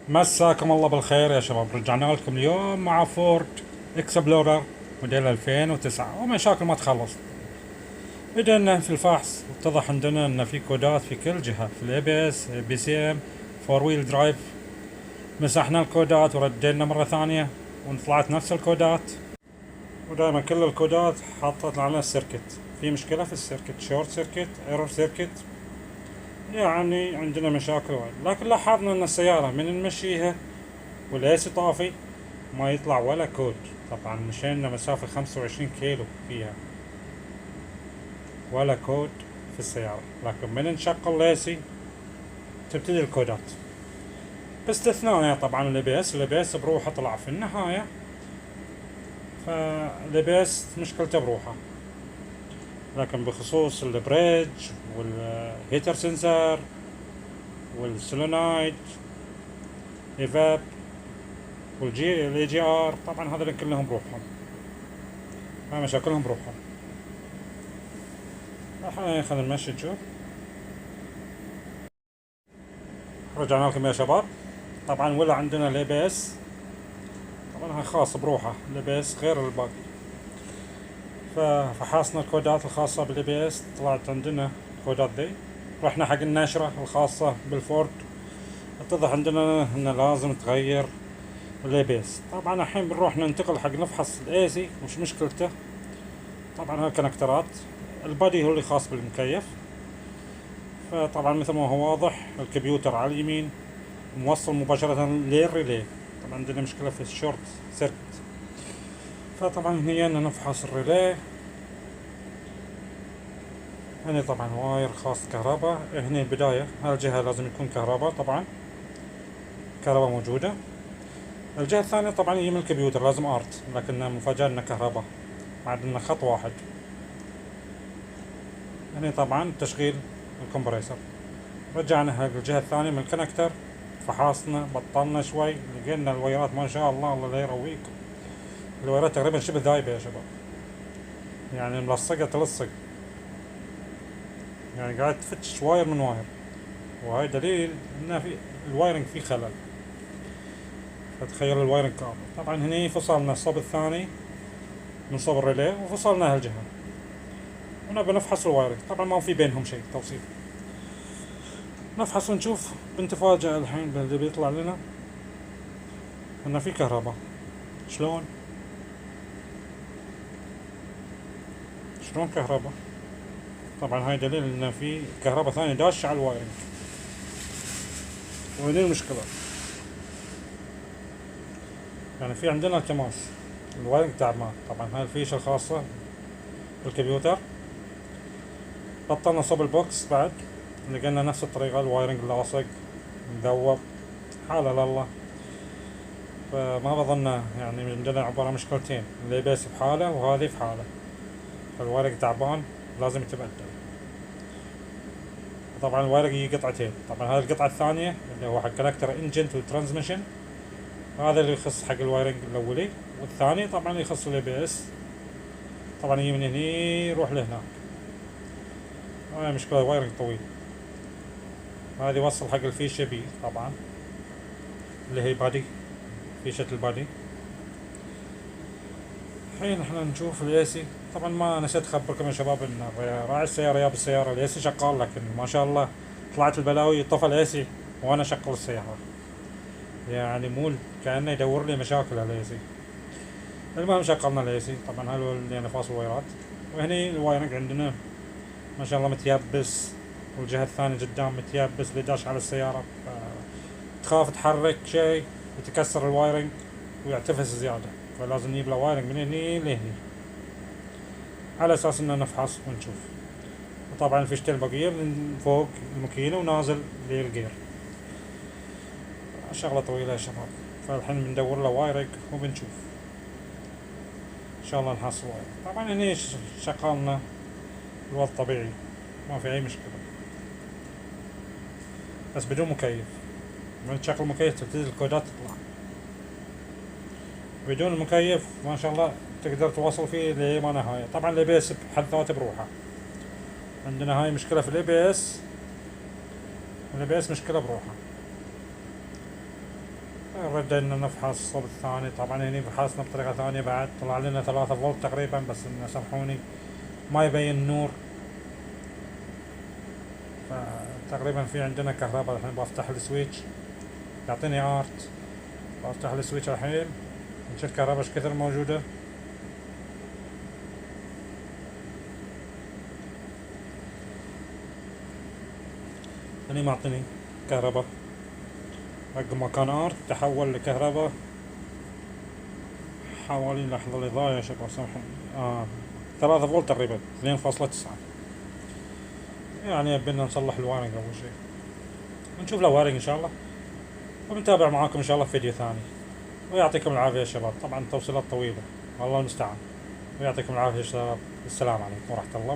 مساكم الله بالخير يا شباب، رجعنا لكم اليوم مع فورد اكسبلورر موديل 2009 ومشاكل ما تخلص. بدأنا في الفحص، اتضح عندنا ان في كودات في كل جهة، في الاي بي اس، بي سي ام، فور ويل درايف. مسحنا الكودات وردينا مرة ثانية وطلعت نفس الكودات، ودائما كل الكودات حطت على السيركت. في مشكلة في السيركت، شورت سيركت، ايرور سيركت، يعني عندنا مشاكل وايد. لكن لاحظنا ان السيارة من نمشيها والايسي طافي ما يطلع ولا كود. طبعا مشينا مسافة 25 كيلو فيها ولا كود في السيارة، لكن من نشغل الايسي تبتدي الكودات باستثناء طبعا الابيس بروحه طلع في النهاية. فالابيس مشكلته بروحه، لكن بخصوص البريدج والهيتر سنسر والسولونايد ايفاب الاي جي ار، طبعا هذول كلهم بروحهم، مشاكلهم بروحهم. الحين خلينا نمشي نشوف. رجعنا لكم يا شباب. طبعا ولا عندنا الاي بي اس، طبعا خاص بروحه الاي بي اس غير الباقي. ففحصنا الكودات الخاصة بالاي بي اس، طلعت عندنا الكودات ذي. رحنا حق النشرة الخاصة بالفورد، اتضح عندنا ان لازم تغير الاي بي اس. طبعا الحين بنروح ننتقل حق نفحص الاي سي وش مشكلته. طبعا هالكونكترات، البادي هو اللي خاص بالمكيف. فطبعا مثل ما هو واضح الكمبيوتر على اليمين موصل مباشرة للريلي. طبعا عندنا مشكلة في الشورت سيركت. فطبعا هنا نفحص الريلي. هنا طبعا واير خاص كهرباء. هنا البداية هالجهة لازم يكون كهرباء، طبعا كهرباء موجودة. الجهة الثانية طبعا هي من الكمبيوتر لازم ارت، لكن مفاجأة انه كهرباء، ما عندنا خط واحد. هنا طبعا تشغيل الكمبريسر. رجعنا حق الجهة الثانية من الكونكتر، فحصنا بطلنا شوي، لقينا الوايرات ما شاء الله الله لا يرويكم، الوايرات تقريبا شبه ذايبة يا شباب، يعني ملصقة تلصق، يعني قاعد تفتش واير من واير، وهاي دليل ان في الوايرنج فيه خلل. فتخيل الوايرنج كامل. طبعا هني فصلنا الصوب الثاني من صوب الريلي وفصلنا هالجهة، ونبى نفحص الوايرنج. طبعا ما في بينهم شيء توصيل، نفحص ونشوف. بنتفاجأ الحين باللي بيطلع لنا ان في كهرباء. شلون كهرباء؟ طبعا هاي دليل ان في كهرباء ثانية داشة على الوايرنج، وهذه المشكلة. يعني في عندنا التماس، الوايرنج تعبان. طبعا هاي الفيشة الخاصة بالكمبيوتر. بطلنا صوب البوكس بعد، لقينا نفس الطريقة، الوايرنج لاصق مذوب، حالة لله. فما بظن يعني عندنا عبارة عن مشكلتين، اللي بيس بحالة وهذه في حالة. فالوايرنج تعبان لازم يتبدل. طبعا الوايرنج هي قطعتين. طبعا هذه القطعة الثانية اللي هو حق كونكتر انجنت والترانسميشن، هذا اللي يخص حق الوايرنج الاولي، والثاني طبعا يخص الاي بي اس. طبعا هي من هني يروح لهناك. هاي مشكلة وايرنج طويل. هذه وصل حق الفيشة بي طبعا، اللي هي بادي، فيشة البادي. الحين احنا نشوف الاي سي. طبعا ما نسيت اخبركم يا شباب ان راعي السيارة جاب السيارة الاي سي شغال، لكن ما شاء الله طلعت البلاوي، طفى الاي سي وانا اشغل السيارة، يعني مو كأنه يدور لي مشاكل على الاي سي. المهم شغلنا الاي سي. طبعا هذا اللي انا فاصل وايرات، وهني الوايرنج عندنا ما شاء الله متيبس، والجهة الثانية قدام متيبس اللي داش على السيارة. تخاف تحرك شيء يتكسر الوايرنج ويعتفس زيادة، فلازم نجيب له وايرنج من هني لهني على اساس انه نفحص ونشوف. وطبعا الفيشتين البقية من فوق الماكينة ونازل للجير. شغلة طويلة يا شباب. فالحين بندور له وايرنج وبنشوف ان شاء الله نحصل وايرنج. طبعا هني شغلنا الوضع طبيعي، ما في اي مشكلة، بس بدون مكيف. من تشغل المكيف تبتدي الكودات تطلع، بدون المكيف ما شاء الله تقدر توصل فيه لما نهاية. طبعا الاي بي اس بحد ذاته بروحه، عندنا هاي مشكلة في الاي بي اس، والاي بي اس مشكلة بروحه. ردينا نفحص الصوب الثاني. طبعا هني فحصنا بطريقة ثانية بعد، طلع لنا 3 فولت تقريبا، بس انه سامحوني ما يبين النور. فتقريبا في عندنا كهرباء. الحين بفتح السويتش يعطيني ارت. بفتح السويتش الحين نشوف الكهرباء ايش كثر موجودة. هني معطيني كهرباء، رقم ما كان ارت تحول لكهرباء حوالي، لحظة الإضاءة يا شباب سامحوني، 3 فولت تقريبا 2.9. يعني يبينا نصلح الوايرنج أول شي، ونشوف الوايرنج إن شاء الله، وبنتابع معاكم إن شاء الله في فيديو ثاني. ويعطيكم العافية يا شباب. طبعا توصيلات طويلة، والله المستعان. ويعطيكم العافية يا شباب. السلام عليكم ورحمة الله.